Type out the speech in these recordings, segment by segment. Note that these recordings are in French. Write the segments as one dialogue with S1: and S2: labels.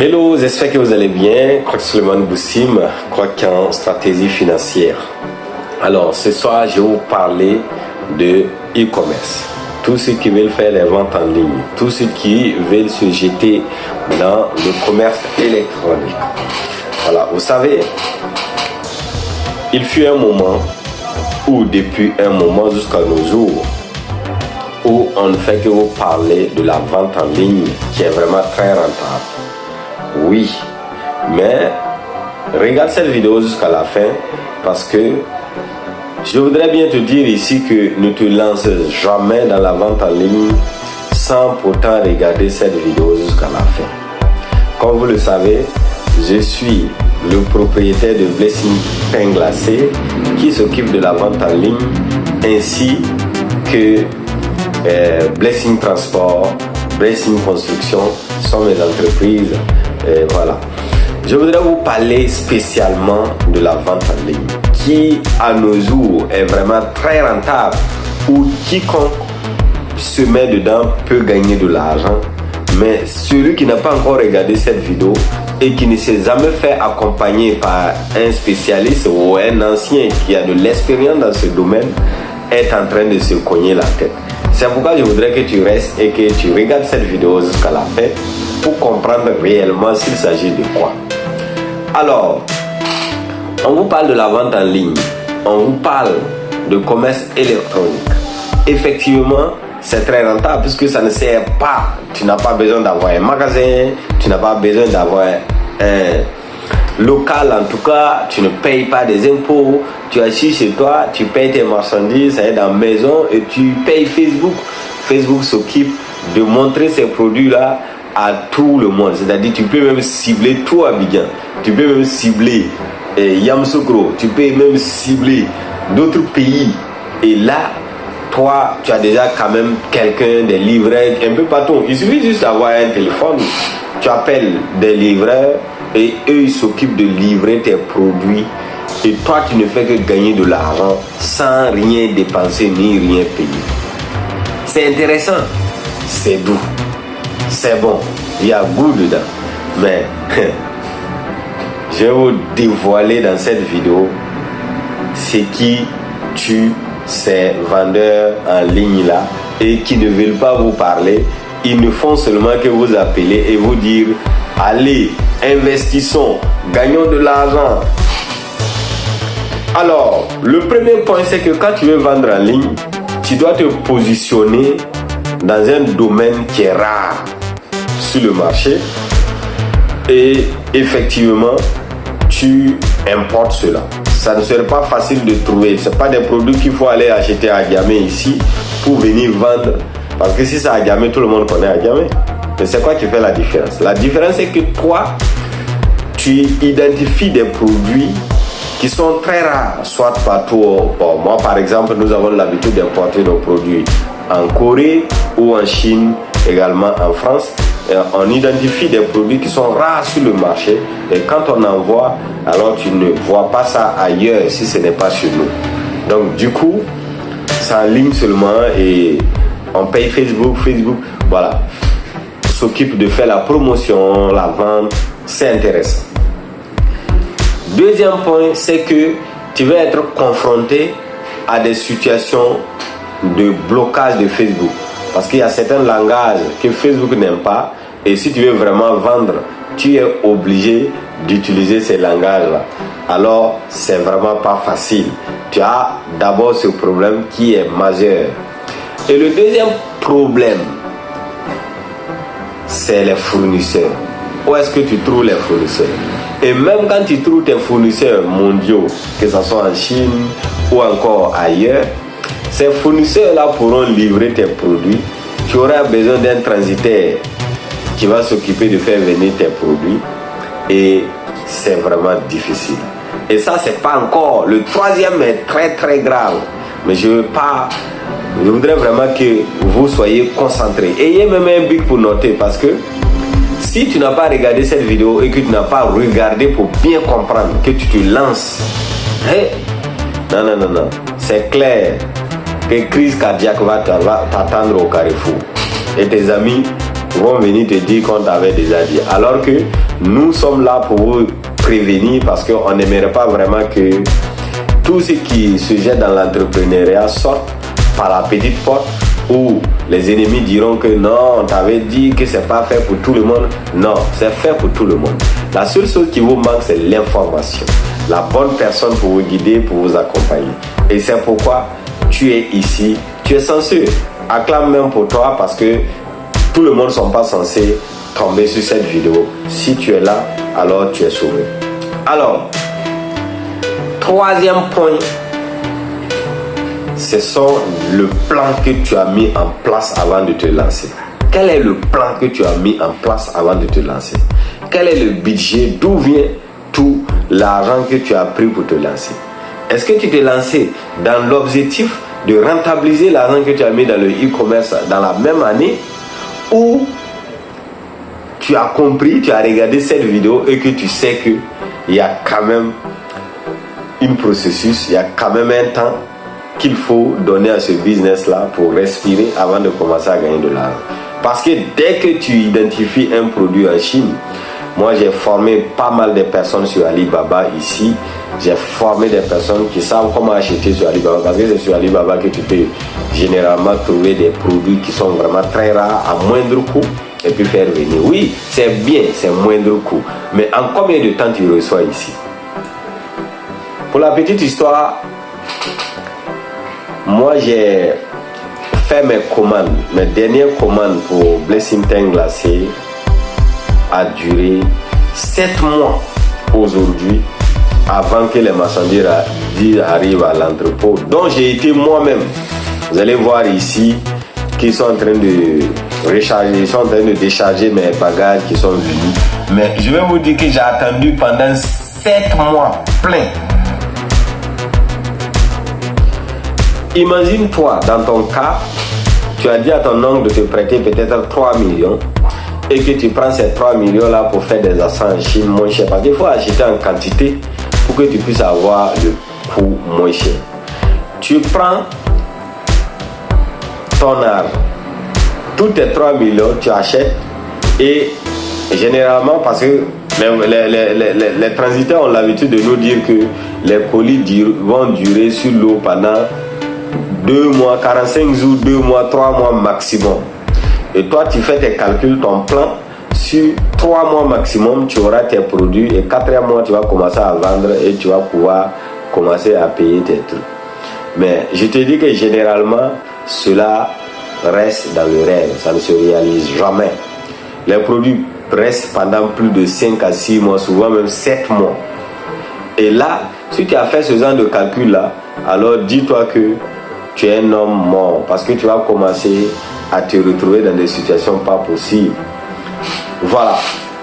S1: Hello, j'espère que vous allez bien. Croque Suleiman Boussim, croque en stratégie financière. Alors, ce soir, je vais vous parler de e-commerce. Tous ceux qui veulent faire les ventes en ligne, tous ceux qui veulent se jeter dans le commerce électronique. Voilà, vous savez, il fut un moment, ou depuis un moment jusqu'à nos jours, où on ne fait que vous parler de la vente en ligne qui est vraiment très rentable. Oui, mais regarde cette vidéo jusqu'à la fin parce que je voudrais bien te dire ici que ne te lance jamais dans la vente en ligne sans pourtant regarder cette vidéo jusqu'à la fin. Comme vous le savez, je suis le propriétaire de Blessing Pain Glacé qui s'occupe de la vente en ligne ainsi que Blessing Transport, Blessing Construction sont mes entreprises. Voilà. Je voudrais vous parler spécialement de la vente en ligne qui à nos jours est vraiment très rentable où quiconque se met dedans peut gagner de l'argent. Mais celui qui n'a pas encore regardé cette vidéo et qui ne s'est jamais fait accompagner par un spécialiste ou un ancien qui a de l'expérience dans ce domaine est en train de se cogner la tête. C'est pourquoi je voudrais que tu restes et que tu regardes cette vidéo jusqu'à la fin pour comprendre réellement s'il s'agit de quoi. Alors, on vous parle de la vente en ligne, on vous parle de commerce électronique. Effectivement, c'est très rentable puisque ça ne sert pas. Tu n'as pas besoin d'avoir un magasin, tu n'as pas besoin d'avoir un local, en tout cas, tu ne payes pas des impôts, tu es assis chez toi, tu payes tes marchandises, ça est dans la maison et tu payes Facebook. Facebook s'occupe de montrer ces produits-là à tout le monde. C'est-à-dire tu peux même cibler tout Abidjan, tu peux même cibler Yamoussoukro, tu peux même cibler d'autres pays. Et là, toi, tu as déjà quand même quelqu'un, des livreurs, un peu partout. Il suffit juste d'avoir un téléphone, tu appelles des livreurs et eux ils s'occupent de livrer tes produits. Et toi, tu ne fais que gagner de l'argent sans rien dépenser ni rien payer. C'est intéressant, c'est doux, c'est bon, il y a goût dedans. Mais je vais vous dévoiler dans cette vidéo ce qui tue ces vendeurs en ligne là et qui ne veulent pas vous parler. Ils ne font seulement que vous appeler et vous dire allez, investissons, gagnons de l'argent. Alors, le premier point, c'est que quand tu veux vendre en ligne, tu dois te positionner dans un domaine qui est rare sur le marché et effectivement, tu importes cela. Ça ne serait pas facile de trouver. Ce n'est pas des produits qu'il faut aller acheter à Diamé ici pour venir vendre. Parce que si c'est à Diamé, tout le monde connaît à Diamé. Mais c'est quoi qui fait la différence? La différence, c'est que toi, tu identifies des produits qui sont très rares, soit partout. Bon, moi, par exemple, nous avons l'habitude d'importer nos produits en Corée ou en Chine, également en France. Et on identifie des produits qui sont rares sur le marché. Et quand on envoie, alors tu ne vois pas ça ailleurs si ce n'est pas chez nous. Donc, du coup, c'est en ligne seulement et on paye Facebook, voilà, s'occupe de faire la promotion, la vente. C'est intéressant. Deuxième point, c'est que tu vas être confronté à des situations de blocage de Facebook. Parce qu'il y a certains langages que Facebook n'aime pas. Et si tu veux vraiment vendre, tu es obligé d'utiliser ces langages-là. Alors, c'est vraiment pas facile. Tu as d'abord ce problème qui est majeur. Et le deuxième problème, c'est les fournisseurs. Où est-ce que tu trouves les fournisseurs? Et même quand tu trouves tes fournisseurs mondiaux, que ce soit en Chine ou encore ailleurs, ces fournisseurs-là pourront livrer tes produits. Tu auras besoin d'un transitaire qui va s'occuper de faire venir tes produits. Et c'est vraiment difficile. Et ça, c'est pas encore. Le troisième est très très grave. Mais je voudrais vraiment que vous soyez concentrés. Ayez même un bic pour noter parce que si tu n'as pas regardé cette vidéo et que tu n'as pas regardé pour bien comprendre, que tu te lances, non, c'est clair que crise cardiaque va t'attendre au carrefour. Et tes amis vont venir te dire qu'on t'avait déjà dit. Alors que nous sommes là pour vous prévenir parce qu'on n'aimerait pas vraiment que tout ce qui se jette dans l'entrepreneuriat sorte par la petite porte où les ennemis diront que non, on t'avait dit que c'est pas fait pour tout le monde. Non, c'est fait pour tout le monde. La seule chose qui vous manque, c'est l'information. La bonne personne pour vous guider, pour vous accompagner. Et c'est pourquoi tu es ici. Tu es censé acclamer même pour toi parce que tout le monde ne sont pas censés tomber sur cette vidéo. Si tu es là, alors tu es sauvé. Alors, troisième point, ce sont le plan que tu as mis en place avant de te lancer. Quel est le plan que tu as mis en place avant de te lancer? Quel est le budget? D'où vient tout l'argent que tu as pris pour te lancer? Est-ce que tu t'es lancé dans l'objectif de rentabiliser l'argent que tu as mis dans le e-commerce dans la même année, ou tu as compris, tu as regardé cette vidéo et que tu sais qu'il y a quand même un processus, il y a quand même un temps qu'il faut donner à ce business-là pour respirer avant de commencer à gagner de l'argent. Parce que dès que tu identifies un produit en Chine, moi j'ai formé pas mal de personnes sur Alibaba ici. J'ai formé des personnes qui savent comment acheter sur Alibaba, parce que c'est sur Alibaba que tu peux généralement trouver des produits qui sont vraiment très rares à moindre coût et puis faire venir. Oui, c'est bien, c'est moindre coût. Mais en combien de temps tu reçois ici? Pour la petite histoire, moi j'ai fait mes commandes. Mes dernières commandes pour Blessing Tank glacé a duré 7 mois aujourd'hui avant que les marchandises arrivent à l'entrepôt. Donc j'ai été moi-même. Vous allez voir ici qu'ils sont en train de recharger, ils sont en train de décharger mes bagages qui sont venus. Mais je vais vous dire que j'ai attendu pendant 7 mois plein. Imagine-toi, dans ton cas, tu as dit à ton oncle de te prêter peut-être 3 millions et que tu prends ces 3 millions-là pour faire des achats en Chine moins cher. Parce qu'il faut acheter en quantité pour que tu puisses avoir le coût moins cher. Tu prends ton argent, tous tes 3 millions, tu achètes et généralement, parce que les transitaires ont l'habitude de nous dire que les colis vont durer sur l'eau pendant 2 mois, 45 jours, 2 mois, 3 mois maximum. Et toi, tu fais tes calculs, ton plan, sur 3 mois maximum, tu auras tes produits et 4e mois, tu vas commencer à vendre et tu vas pouvoir commencer à payer tes trucs. Mais je te dis que généralement, cela reste dans le rêve, ça ne se réalise jamais. Les produits restent pendant plus de 5 à 6 mois, souvent même 7 mois. Et là, si tu as fait ce genre de calcul-là, alors dis-toi que tu es un homme mort parce que tu vas commencer à te retrouver dans des situations pas possibles. Voilà.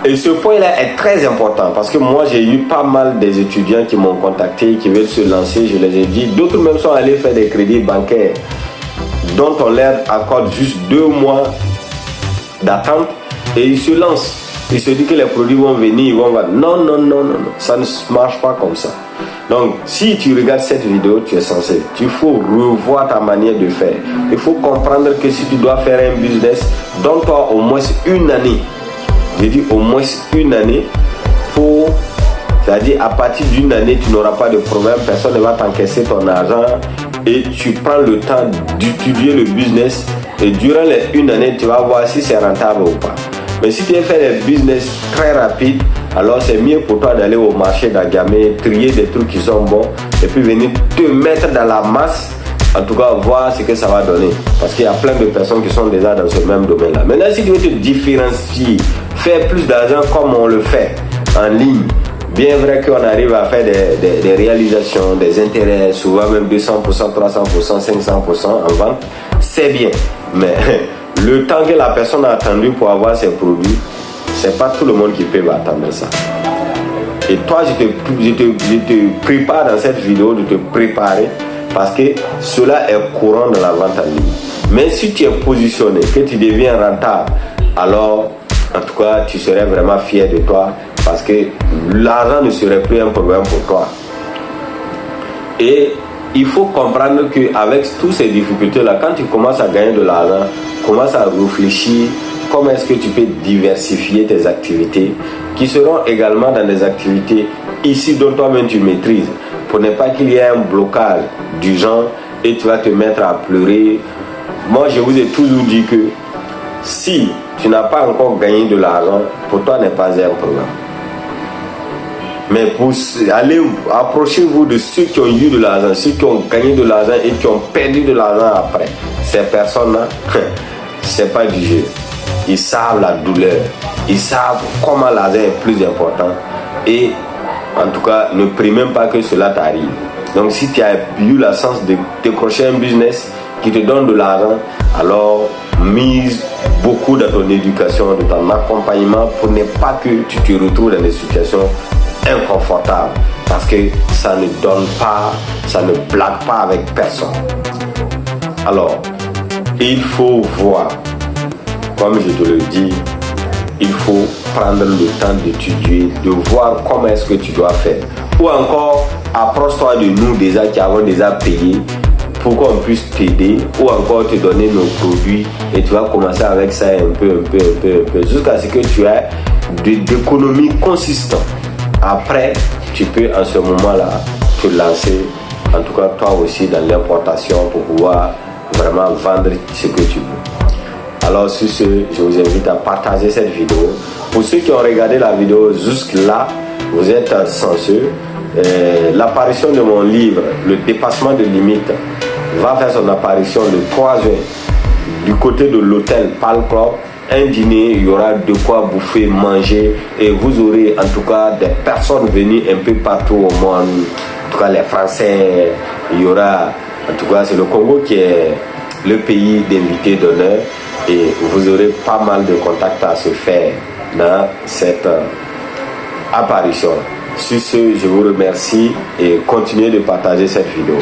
S1: Et ce point-là est très important parce que moi, j'ai eu pas mal des étudiants qui m'ont contacté, qui veulent se lancer, je les ai dit. D'autres même sont allés faire des crédits bancaires dont on leur accorde juste 2 mois d'attente et ils se lancent. Ils se disent que les produits vont venir, ils vont vendre. Non, non, non, non, non. Ça ne marche pas comme ça. Donc, si tu regardes cette vidéo, tu es censé. Il faut revoir ta manière de faire. Il faut comprendre que si tu dois faire un business, donne-toi au moins une année. Je dis au moins une année pour... C'est-à-dire, à partir d'une année, tu n'auras pas de problème. Personne ne va t'encaisser ton argent. Et tu prends le temps d'étudier le business. Et durant les 1 année, tu vas voir si c'est rentable ou pas. Mais si tu as fait des business très rapides, alors c'est mieux pour toi d'aller au marché d'Agamé, trier des trucs qui sont bons et puis venir te mettre dans la masse, en tout cas voir ce que ça va donner. Parce qu'il y a plein de personnes qui sont déjà dans ce même domaine-là. Maintenant, si tu veux te différencier, faire plus d'argent comme on le fait en ligne, bien vrai qu'on arrive à faire des réalisations, des intérêts, souvent même 200%, 300%, 500% en vente, c'est bien. Mais le temps que la personne a attendu pour avoir ses produits, c'est pas tout le monde qui peut attendre ça. Et toi, je te prépare dans cette vidéo de te préparer parce que cela est courant dans la vente en ligne. Mais si tu es positionné, que tu deviens rentable, alors en tout cas, tu serais vraiment fier de toi parce que l'argent ne serait plus un problème pour toi. Et il faut comprendre qu'avec toutes ces difficultés-là, quand tu commences à gagner de l'argent, commence à réfléchir comment est-ce que tu peux diversifier tes activités qui seront également dans des activités ici dont toi-même tu maîtrises, pour ne pas qu'il y ait un blocage du genre et tu vas te mettre à pleurer. Moi, je vous ai toujours dit que si tu n'as pas encore gagné de l'argent, pour toi n'est pas un problème. Mais pour aller, approchez-vous de ceux qui ont eu de l'argent, ceux qui ont gagné de l'argent et qui ont perdu de l'argent après. Ces personnes-là, c'est pas du jeu. Ils savent la douleur, ils savent comment l'argent est plus important. Et en tout cas, ne prie même pas que cela t'arrive. Donc si tu as eu la chance de décrocher un business qui te donne de l'argent, alors mise beaucoup dans ton éducation, dans ton accompagnement pour ne pas que tu te retrouves dans des situations inconfortables. Parce que ça ne donne pas, ça ne blague pas avec personne. Alors, il faut voir, comme je te le dis, il faut prendre le temps d'étudier, de voir comment est-ce que tu dois faire. Ou encore, approche-toi de nous déjà qui avons déjà payé pour qu'on puisse t'aider, ou encore te donner nos produits et tu vas commencer avec ça un peu, jusqu'à ce que tu aies de l'économie consistante. Après, tu peux en ce moment-là te lancer, en tout cas toi aussi, dans l'importation pour pouvoir vraiment vendre ce que tu veux. Alors sur ce, je vous invite à partager cette vidéo. Pour ceux qui ont regardé la vidéo jusque-là, vous êtes chanceux. L'apparition de mon livre, Le dépassement de limites, va faire son apparition le 3 juin du côté de l'hôtel Palm Club. Un dîner, il y aura de quoi bouffer, manger, et vous aurez en tout cas des personnes venues un peu partout au monde. En tout cas les Français, il y aura, en tout cas c'est le Congo qui est le pays d'invités d'honneur, et vous aurez pas mal de contacts à se faire dans cette apparition. Sur ce, je vous remercie et continuez de partager cette vidéo.